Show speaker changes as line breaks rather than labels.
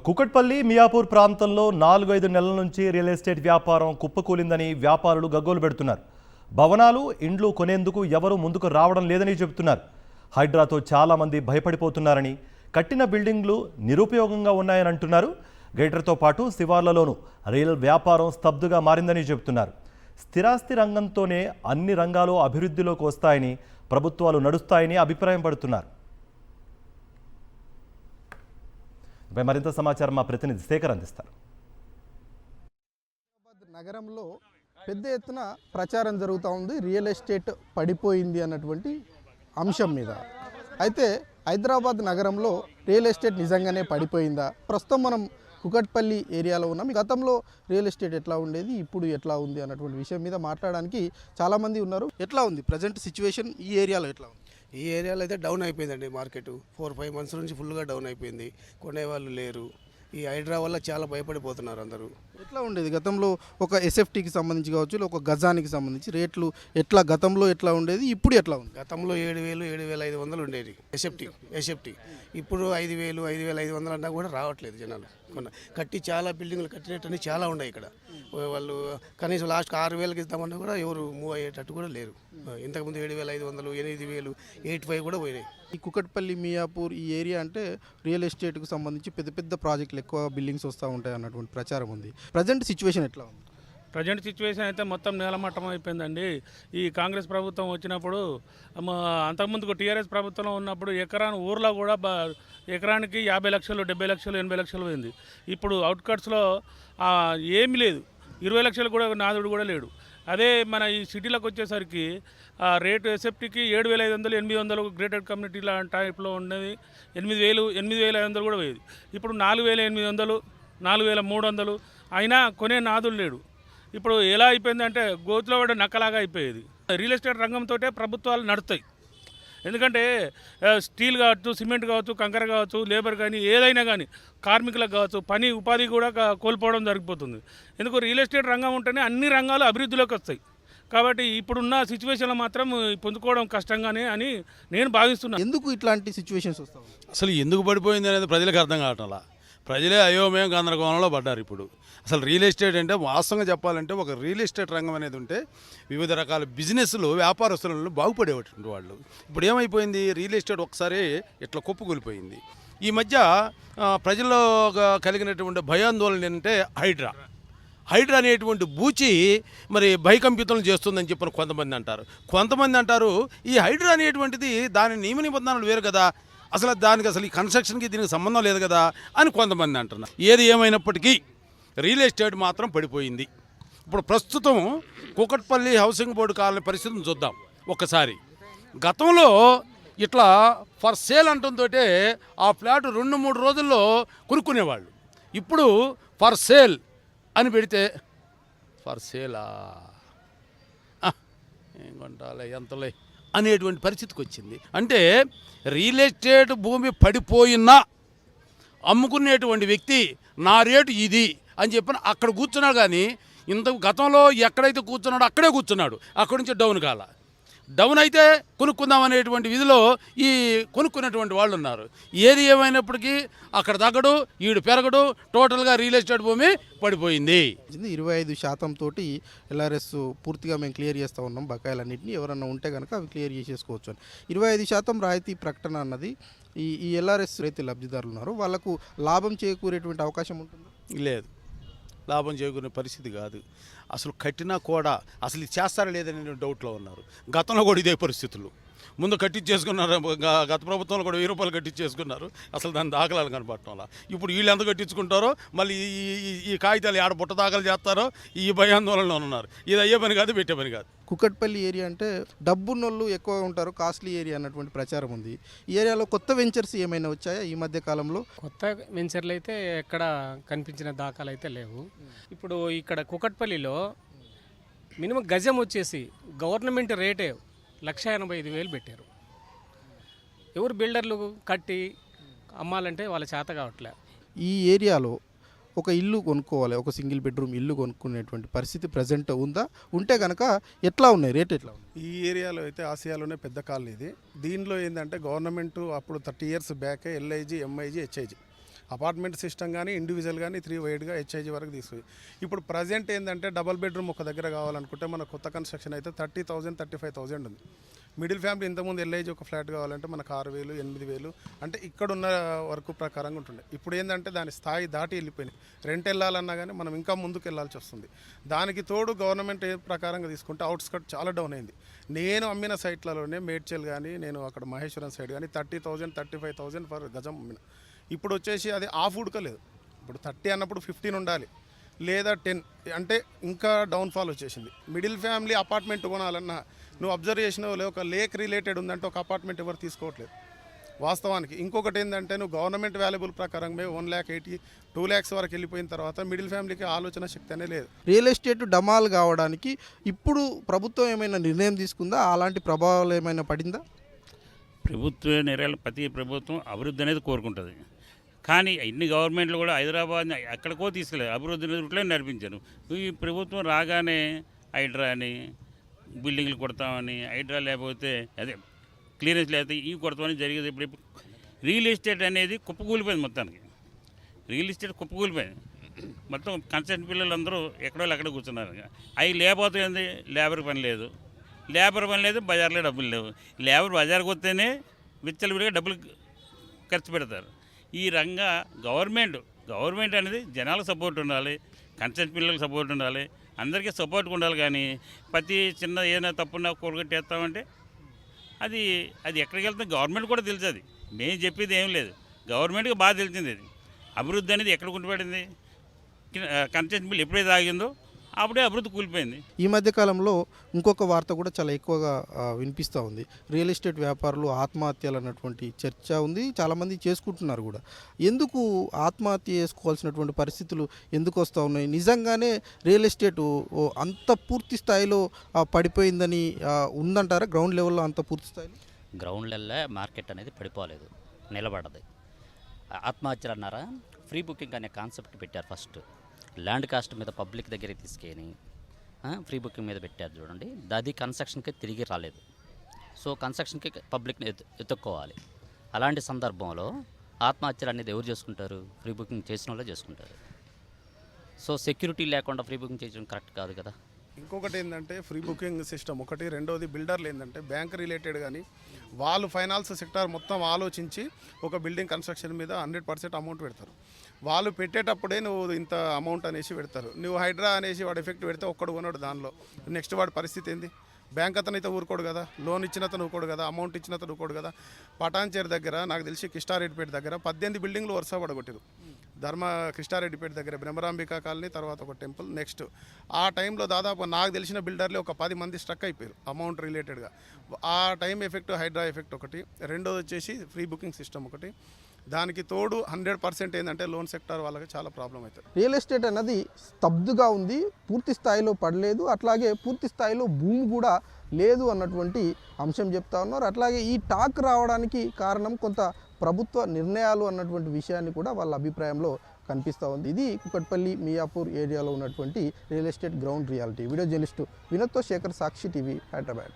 కుకట్పల్లి మియాపూర్ ప్రాంతంలో 4-5 నెలల నుంచి రియల్ ఎస్టేట్ వ్యాపారం కుప్పకూలిందని వ్యాపారులు గగ్గోలు పెడుతున్నారు. భవనాలు, ఇండ్లు కొనేందుకు ఎవరూ ముందుకు రావడం లేదని చెబుతున్నారు. హైడ్రాతో చాలామంది భయపడిపోతున్నారని, కట్టిన బిల్డింగ్లు నిరుపయోగంగా ఉన్నాయని అంటున్నారు. గ్రేటర్తో పాటు శివార్లలోనూ రియల్ వ్యాపారం స్తబ్దుగా మారిందని చెబుతున్నారు. స్థిరాస్తి రంగంతోనే అన్ని రంగాలు అభివృద్ధిలోకి వస్తాయని, ప్రభుత్వాలు నడుస్తాయని అభిప్రాయం పడుతున్నారు. మరింత సమాచారం మా ప్రతినిధి శేఖర్ అందిస్తారు.
నగరంలో పెద్ద ఎత్తున ప్రచారం జరుగుతూ ఉంది రియల్ ఎస్టేట్ పడిపోయింది అన్నటువంటి అంశం మీద. అయితే హైదరాబాద్ నగరంలో రియల్ ఎస్టేట్ నిజంగానే పడిపోయిందా? ప్రస్తుతం మనం కుకట్పల్లి ఏరియాలో ఉన్నాం. గతంలో రియల్ ఎస్టేట్ ఎట్లా ఉండేది, ఇప్పుడు ఎట్లా ఉంది అన్నటువంటి విషయం మీద మాట్లాడడానికి చాలామంది ఉన్నారు. ఎట్లా ఉంది ప్రజెంట్ సిచ్యువేషన్ ఈ ఏరియాలో? ఎట్లా ఉంది?
ఈ ఏరియాలో అయితే డౌన్ అయిపోయిందండి. మార్కెట్ 4-5 మంత్స్ నుంచి ఫుల్గా డౌన్ అయిపోయింది. కొనేవాళ్ళు లేరు. ఈ హైడ్రా వల్ల చాలా భయపడిపోతున్నారు అందరూ.
ఎట్లా ఉండేది గతంలో? ఒక ఎస్ఎఫ్టీకి సంబంధించి కావచ్చు, ఒక గజానికి సంబంధించి రేట్లు ఎట్లా గతంలో ఎట్లా ఉండేది, ఇప్పుడు ఎట్లా ఉంది?
గతంలో 7,000-7,500 ఉండేది ఎస్ఎఫ్టీ. ఇప్పుడు 5,000-5,500 అన్నా కూడా రావట్లేదు జనాలు. కట్టి చాలా బిల్డింగ్లు కట్టినట్టు చాలా ఉన్నాయి ఇక్కడ. వాళ్ళు కనీసం లాస్ట్ 6,000కి ఇద్దామన్నా కూడా ఎవరు మూవ్ అయ్యేటట్టు కూడా లేరు. ఇంతకుముందు 7,500, 8,000, 8,500 కూడా పోయినాయి.
ఈ కుకట్పల్లి, మియాపూర్ ఈ ఏరియా అంటే రియల్ ఎస్టేట్కు సంబంధించి పెద్ద పెద్ద ప్రాజెక్టులు, ఎక్కువ బిల్డింగ్స్ వస్తూ ఉంటాయి అన్నటువంటి ప్రచారం ఉంది. ప్రజెంట్ సిచ్యువేషన్ ఎట్లా ఉంది?
ప్రజెంట్ సిచ్యువేషన్ అయితే మొత్తం నేలమట్టం అయిపోయిందండి. ఈ కాంగ్రెస్ ప్రభుత్వం వచ్చినప్పుడు, అంతకుముందుకు టీఆర్ఎస్ ప్రభుత్వంలో ఉన్నప్పుడు ఊర్లో కూడా ఎకరానికి 50 లక్షలు, 70 లక్షలు, 80 లక్షలు పోయింది. ఇప్పుడు అవుట్కట్స్లో ఏమీ లేదు. 20 లక్షలు కూడా నాదుడు కూడా లేడు. అదే మన ఈ సిటీలకు వచ్చేసరికి రేటు ఎస్ఎఫ్టీకి 7,500, 800 గ్రేటెడ్ కమ్యూనిటీ టైప్లో ఉండేది. 8,000, 8,500 కూడా పోయేది. ఇప్పుడు 4,800, 4,300 అయినా కొనే నాదులు లేడు. ఇప్పుడు ఎలా అయిపోయిందంటే గోతులో కూడా నక్కలాగా అయిపోయేది. రియల్ ఎస్టేట్ రంగంతో ప్రభుత్వాలు నడుస్తాయి. ఎందుకంటే స్టీల్ కావచ్చు, సిమెంట్ కావచ్చు, కంకర కావచ్చు, లేబర్ కానీ ఏదైనా కానీ కార్మికులకు కావచ్చు, పని ఉపాధి కూడా కోల్పోవడం జరిగిపోతుంది. ఎందుకు? రియల్ ఎస్టేట్ రంగం ఉంటేనే అన్ని రంగాలు అభివృద్ధిలోకి వస్తాయి. కాబట్టి ఇప్పుడున్న సిచ్యువేషన్లో మాత్రం పొందుకోవడం కష్టంగానే అని నేను భావిస్తున్నాను.
ఎందుకు ఇట్లాంటి సిచ్యువేషన్స్ వస్తాయి?
అసలు ఎందుకు పడిపోయింది అనేది ప్రజలకు అర్థం కావటంలా. ప్రజలే అయోమయం గందరగోళంలో పడ్డారు. ఇప్పుడు అసలు రియల్ ఎస్టేట్ అంటే వాస్తవంగా చెప్పాలంటే ఒక రియల్ ఎస్టేట్ రంగం అనేది ఉంటే వివిధ రకాల బిజినెస్లు, వ్యాపారస్తులను బాగుపడేటువంటి వాళ్ళు. ఇప్పుడు ఏమైపోయింది, రియల్ ఎస్టేట్ ఒకసారి ఇట్లా కుప్పకూలిపోయింది. ఈ మధ్య ప్రజల్లో కలిగినటువంటి భయాందోళన ఏంటంటే హైడ్రా అనేటువంటి బూచి మరి భయకంపితం చేస్తుందని చెప్పిన కొంతమంది అంటారు ఈ హైడ్రా అనేటువంటిది దాని నియమ నిబంధనలు వేరు కదా, అసలు ఈ కన్స్ట్రక్షన్కి దీనికి సంబంధం లేదు కదా అని కొంతమంది అంటున్నారు. ఏది ఏమైనప్పటికీ రియల్ ఎస్టేట్ మాత్రం పడిపోయింది. ఇప్పుడు ప్రస్తుతం కుకట్పల్లి హౌసింగ్ బోర్డు కాలనీ పరిస్థితిని చూద్దాం ఒక్కసారి. గతంలో ఇట్లా ఫర్ సేల్ అంటంతో ఆ ఫ్లాట్ 2-3 రోజుల్లో కొనుక్కునేవాళ్ళు. ఇప్పుడు ఫర్ సేల్ అని పెడితే ఫర్ సేలా ఏం కొంటాలే ఎంతలే అనేటువంటి పరిస్థితికి వచ్చింది. అంటే రియల్ ఎస్టేట్ భూమి పడిపోయినా అమ్ముకునేటువంటి వ్యక్తి నా రేటు ఇది అని చెప్పిన అక్కడ కూర్చున్నాడు. కానీ గతంలో ఎక్కడైతే కూర్చున్నాడో అక్కడే కూర్చున్నాడు. అక్కడి నుంచి డౌన్ అయితే కొనుక్కుందాం అనేటువంటి విధిలో ఈ కొనుక్కునేటువంటి వాళ్ళు ఉన్నారు. ఏది ఏమైనప్పటికీ అక్కడ తగ్గడు, ఈడు పెరగడు, టోటల్గా రియల్ ఎస్టేట్ భూమి పడిపోయింది.
25% తోటి ఎల్ఆర్ఎస్ పూర్తిగా మేము క్లియర్ చేస్తూ ఉన్నాం. బకాయిలన్నింటినీ ఎవరన్నా ఉంటే కనుక అవి క్లియర్ చేసేసుకోవచ్చు అని 25% రాయితీ ప్రకటన అన్నది ఈ ఎల్ఆర్ఎస్ రైతు లబ్ధిదారులు ఉన్నారు, వాళ్ళకు లాభం చేకూరేటువంటి అవకాశం ఉంటుంది?
లేదు, లాభం చేకూరే పరిస్థితి కాదు. అసలు కట్టినా కూడా అసలు ఇది చేస్తారా లేదనే డౌట్లో ఉన్నారు. గతంలో కూడా ఇదే పరిస్థితులు. ముందు కట్టించేసుకున్నారు, గత ప్రభుత్వంలో కూడా 1000 రూపాయలు కట్టించేసుకున్నారు. అసలు దాని దాఖలాలు కనపడటం వల్ల ఇప్పుడు వీళ్ళు ఎంత కట్టించుకుంటారో మళ్ళీ ఈ కాగితాలు ఏడ బుట్ట దాఖలు చేస్తారో ఈ భయాందోళనలో ఉన్నారు. ఇది అయ్యే పని కాదు, పెట్టే పని కాదు.
కుకట్పల్లి ఏరియా అంటే డబ్బున్నోళ్ళు ఎక్కువగా ఉంటారు, కాస్ట్లీ ఏరియా అన్నటువంటి ప్రచారం ఉంది. ఈ ఏరియాలో కొత్త వెంచర్స్ ఏమైనా వచ్చాయా ఈ మధ్య కాలంలో?
కొత్త వెంచర్లు అయితే ఎక్కడ కనిపించిన దాఖలు అయితే లేవు. ఇప్పుడు ఇక్కడ కుకట్పల్లిలో మినిమం గజం వచ్చేసి గవర్నమెంట్ రేటే 1,85,000 పెట్టారు. ఎవరు బిల్డర్లు కట్టి అమ్మాలంటే వాళ్ళ చేత కావట్లే.
ఈ ఏరియాలో ఒక ఇల్లు కొనుక్కోవాలి, ఒక సింగిల్ బెడ్రూమ్ ఇల్లు కొనుక్కునేటువంటి పరిస్థితి ప్రజెంట్ ఉందా? ఉంటే కనుక ఎట్లా ఉన్నాయి, రేట్ ఎట్లా ఉంది?
ఈ ఏరియాలో అయితే ఆసియాలోనే పెద్ద కాలనీ ఇది. దీనిలో ఏంటంటే గవర్నమెంట్ అప్పుడు 30 years back LIG, MIG, HIG apartment system కానీ ఇండివిజువల్ కానీ 3 వైడ్గా హెచ్ఐజీ వరకు తీసుకుని ఇప్పుడు ప్రజెంట్ ఏంటంటే డబల్ బెడ్రూమ్ ఒక దగ్గర కావాలనుకుంటే మన కొత్త కన్స్ట్రక్షన్ అయితే 30,000 35,000 ఉంది. మిడిల్ ఫ్యామిలీ ఇంతకుముందు ఎల్ఐజీ ఒక ఫ్లాట్ కావాలంటే మనకు 6,000 8,000 అంటే ఇక్కడ ఉన్న వరకు ప్రకారంగా ఉంటుండే. ఇప్పుడు ఏంటంటే దాని స్థాయి దాటి వెళ్ళిపోయినాయి. రెంట్ వెళ్ళాలన్నా కానీ మనం ఇంకా ముందుకు వెళ్ళాల్సి వస్తుంది. దానికి తోడు గవర్నమెంట్ ఏ ప్రకారంగా తీసుకుంటే అవుట్స్కట్ చాలా డౌన్ అయింది. నేను అమ్మిన సైట్లలోనే మేడ్చల్ కానీ నేను అక్కడ మహేశ్వరం సైడ్ కానీ 30,000 35,000 ఫర్ గజం అమ్మిన. ఇప్పుడు వచ్చేసి అది ఆఫ్ ఉడకలేదు. ఇప్పుడు 30 అన్నప్పుడు 15 ఉండాలి లేదా 10 అంటే ఇంకా డౌన్ఫాల్ వచ్చేసింది. మిడిల్ ఫ్యామిలీ అపార్ట్మెంట్ కొనాలన్నా నువ్వు అబ్జర్వ్ చేసినావు లేదు, ఒక లేక్ రిలేటెడ్ ఉందంటే ఒక అపార్ట్మెంట్ ఎవరు తీసుకోవట్లేదు వాస్తవానికి. ఇంకొకటి ఏంటంటే నువ్వు గవర్నమెంట్ వాల్యుబుల్ ప్రకారంగా 1,80,000 2 lakhs వరకు వెళ్ళిపోయిన తర్వాత మిడిల్ ఫ్యామిలీకి ఆలోచన శక్తి అనేది లేదు.
రియల్ ఎస్టేట్ డమాల్ కావడానికి ఇప్పుడు ప్రభుత్వం ఏమైనా నిర్ణయం తీసుకుందా? అలాంటి ప్రభావాలు ఏమైనా పడిందా?
ప్రభుత్వ నిర్ణయాలు ప్రతి ప్రభుత్వం అభివృద్ధి అనేది కోరుకుంటుంది. కానీ ఇన్ని గవర్నమెంట్లు కూడా హైదరాబాద్ని ఎక్కడికో తీసుకెళ్ళారు, అభివృద్ధి రూట్లో నడిపించారు. ఈ ప్రభుత్వం రాగానే హైడ్రా అని బిల్డింగ్లు కొడతామని, హైడ్రా లేకపోతే అదే క్లియరెన్స్ లేకపోతే ఇవి కొడతామని జరిగేది. ఇప్పుడు రియల్ ఎస్టేట్ అనేది కుప్పకూలిపోయింది. మొత్తానికి రియల్ ఎస్టేట్ కుప్పకూలిపోయింది. మొత్తం కన్సల్టెంట్ పిల్లలందరూ ఎక్కడో ఎక్కడ కూర్చున్నారు. అవి లేకపోతే లేబర్ పని లేదు, బజార్లో డబ్బులు లేవు. లేబర్ బజార్కి వస్తేనే విచ్చలవిడిగా డబ్బులు ఖర్చు పెడతారు. ఈ రంగా గవర్నమెంట్ అనేది జనాలకు సపోర్ట్ ఉండాలి, కన్సల్టెంట్ పిల్లలకు సపోర్ట్ ఉండాలి, అందరికీ సపోర్ట్గా ఉండాలి. కానీ ప్రతి చిన్న ఏదైనా తప్పున్నా కూడగట్టేస్తామంటే అది ఎక్కడికి వెళ్తుంది గవర్నమెంట్ కూడా తెలుసు. అది మేము చెప్పేది ఏం లేదు, గవర్నమెంట్కి బాగా తెలిసింది. అది అభివృద్ధి అనేది ఎక్కడ కుంటుపడింది, కన్సల్టెంట్ బిల్ ఎప్పుడైతే ఆగిందో అప్పుడే అభివృద్ధి కూలిపోయింది.
ఈ మధ్య కాలంలో ఇంకొక వార్త కూడా చాలా ఎక్కువగా వినిపిస్తూ ఉంది. రియల్ ఎస్టేట్ వ్యాపారులు ఆత్మహత్యలు అన్నటువంటి చర్చ ఉంది, చాలామంది చేసుకుంటున్నారు కూడా. ఎందుకు ఆత్మహత్య చేసుకోవాల్సినటువంటి పరిస్థితులు ఎందుకు వస్తూ ఉన్నాయి? నిజంగానే రియల్ ఎస్టేట్ అంత పూర్తి స్థాయిలో పడిపోయిందని ఉందంటారా? గ్రౌండ్ లెవెల్లో అంత పూర్తి స్థాయిలో
గ్రౌండ్ లెవెల్లో మార్కెట్ అనేది పడిపోలేదు, నిలబడదు. ఆత్మహత్యలు అన్నారా? ఫ్రీ బుకింగ్ అనే కాన్సెప్ట్ పెట్టారు. ఫస్ట్ ల్యాండ్ కాస్ట్ మీద పబ్లిక్ దగ్గరికి తీసుకెళ్ళి ఫ్రీ బుకింగ్ మీద పెట్టారు చూడండి. అది కన్స్ట్రక్షన్కి తిరిగి రాలేదు. సో కన్స్ట్రక్షన్కి పబ్లిక్ని ఎత్తుక్కోవాలి. అలాంటి సందర్భంలో ఆత్మహత్యలు అనేది ఎవరు చేసుకుంటారు? ఫ్రీ బుకింగ్ చేసిన వాళ్ళే చేసుకుంటారు. సో సెక్యూరిటీ లేకుండా ఫ్రీ బుకింగ్ చేయడం కరెక్ట్ కాదు కదా.
ఇంకొకటి ఏంటంటే ఫ్రీ బుకింగ్ సిస్టమ్ ఒకటి. రెండోది బిల్డర్లు ఏంటంటే బ్యాంక్ రిలేటెడ్ కానీ వాళ్ళు ఫైనాన్స్ సెక్టార్ మొత్తం ఆలోచించి ఒక బిల్డింగ్ కన్స్ట్రక్షన్ మీద 100% అమౌంట్ పెడతారు. వాళ్ళు పెట్టేటప్పుడే నువ్వు ఇంత అమౌంట్ అనేసి పెడతారు. నువ్వు హైడ్రా అనేసి వాడు ఎఫెక్ట్ పెడితే ఒక్కడు కొనడు. దానిలో నెక్స్ట్ వాడి పరిస్థితి ఏంది? బ్యాంక్ అతను అయితే ఊరుకోడు కదా, లోన్ ఇచ్చినతను ఊరుకోడు కదా, అమౌంట్ ఇచ్చినతను ఊరుకోడు కదా. పటాన్చేరు దగ్గర నాకు తెలిసి కిష్టారెడ్డిపేట దగ్గర 18 బిల్డింగ్లు వరుస పడగొట్టారు. కృష్ణారెడ్డిపేట దగ్గర బ్రహ్మరాంబికా కాలనీ, తర్వాత ఒక టెంపుల్. నెక్స్ట్ ఆ టైంలో దాదాపు నాకు తెలిసిన బిల్డర్లే ఒక 10 మంది స్ట్రక్ అయిపోయారు అమౌంట్ రిలేటెడ్గా. ఆ టైం ఎఫెక్ట్, హైడ్రా ఎఫెక్ట్ ఒకటి. రెండోది వచ్చేసి ఫ్రీ బుకింగ్ సిస్టమ్ ఒకటి. దానికి తోడు 100% ఏంటంటే లోన్ సెక్టార్ వాళ్ళకి చాలా ప్రాబ్లం అవుతుంది.
రియల్ ఎస్టేట్ అన్నది స్తబ్దుగా ఉంది, పూర్తి స్థాయిలో పడలేదు, అట్లాగే పూర్తి స్థాయిలో భూమి కూడా లేదు అన్నటువంటి అంశం చెప్తా ఉన్నారు. అట్లాగే ఈ టాక్ రావడానికి కారణం కొంత ప్రభుత్వ నిర్ణయాలు అన్నటువంటి విషయాన్ని కూడా వాళ్ళ అభిప్రాయంలో కనిపిస్తూ ఉంది. ఇది కుకట్పల్లి మియాపూర్ ఏరియాలో ఉన్నటువంటి real estate ground reality. Video journalist వినోద్తో శేఖర్, సాక్షి టీవీ, హైదరాబాద్.